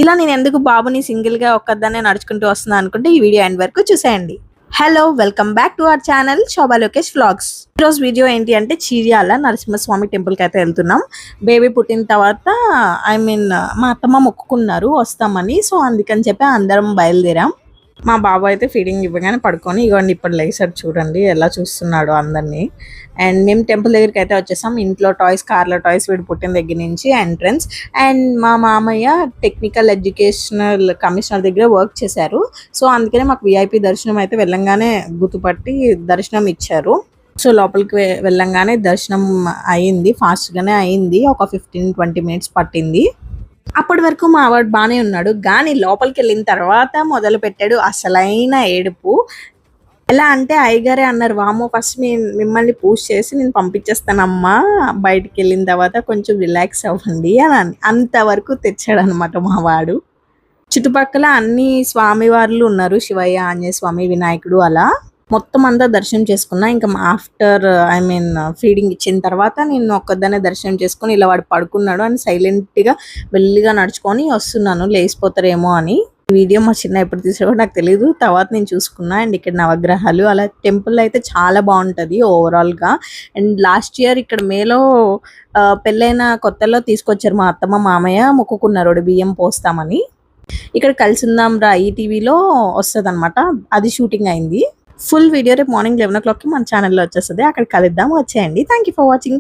ఇలా నేను ఎందుకు బాబుని సింగిల్గా ఒక్కదాన్నే నడుచుకుంటూ వస్తున్నా అనుకుంటే ఈ వీడియో ఎండ్ వరకు చూసేయండి. Hello, welcome back to our channel Shobha Lokesh vlogs. ఈరోజు వీడియో ఏంటి అంటే చీర్యాల నరసింహస్వామి టెంపుల్కి అయితే వెళ్తున్నాం. బేబీ పుట్టిన తర్వాత మా అత్తమ్మ మొక్కుకున్నారు వస్తామని. సో అందుకని చెప్పి అందరం బయలుదేరాం. మా బాబు అయితే ఫీడింగ్ ఇవ్వగానే పడుకొని ఇవ్వండి ఇప్పుడు లేసాడు, చూడండి ఎలా చూస్తున్నాడు అందరినీ. అండ్ మేము టెంపుల్ దగ్గరికి అయితే వచ్చేసాం. ఇంట్లో టాయ్స్, కార్లో టాయ్స్ వీడు పుట్టిన దగ్గర నుంచి ఎంట్రన్స్. అండ్ మా మామయ్య టెక్నికల్ ఎడ్యుకేషనల్ కమిషనర్ దగ్గర వర్క్ చేశారు. సో అందుకనే మాకు విఐపి దర్శనం అయితే వెళ్ళంగానే గుర్తుపట్టి దర్శనం ఇచ్చారు. సో లోపలికి వెళ్ళంగానే దర్శనం అయింది, ఫాస్ట్గానే అయింది. ఒక 15-20 మినిట్స్ పట్టింది. అప్పటి వరకు మా వాడు బాగానే ఉన్నాడు, కానీ లోపలికి వెళ్ళిన తర్వాత మొదలు పెట్టాడు అసలైన ఏడుపు. ఎలా అంటే అయ్యగారే అన్నారు, వామో ఫస్ట్ మిమ్మల్ని పూజ చేసి నేను పంపించేస్తానమ్మా, బయటికి వెళ్ళిన తర్వాత కొంచెం రిలాక్స్ అవ్వండి అని అంతవరకు తెచ్చాడనమాట మా వాడు. చుట్టుపక్కల అన్ని స్వామివార్లు ఉన్నారు, శివయ్య, ఆంజనేయ స్వామి, వినాయకుడు, అలా మొత్తం అంతా దర్శనం చేసుకున్నా. ఇంకా ఆఫ్టర్ ఫీడింగ్ ఇచ్చిన తర్వాత నేను ఒక్కదాన్నే దర్శనం చేసుకుని ఇలా వాడు పడుకున్నాడు అని సైలెంట్గా మెల్లిగా నడుచుకొని వస్తున్నాను, లేచిపోతారేమో అని. వీడియో మా చిన్న ఎప్పుడు తీసాడో నాకు తెలియదు, తర్వాత నేను చూసుకున్నా. అండ్ ఇక్కడ నవగ్రహాలు, అలా టెంపుల్ అయితే చాలా బాగుంటుంది ఓవరాల్గా. అండ్ లాస్ట్ ఇయర్ ఇక్కడ మేలో పెళ్ళైన కొత్తలో తీసుకొచ్చారు మా అత్తమ్మ మామయ్య, మొక్కుకున్నారు బియ్యం పోస్తామని. ఇక్కడ కలిసి ఉందాం రా ఈటీవీలో వస్తుంది అనమాట, అది షూటింగ్ అయింది. ఫుల్ వీడియో రేపు మార్నింగ్ 11 o'clockకి మన ఛానల్లో వచ్చేస్తుంది, అక్కడ కలుద్దాం, వచ్చేయండి. Thank you for watching.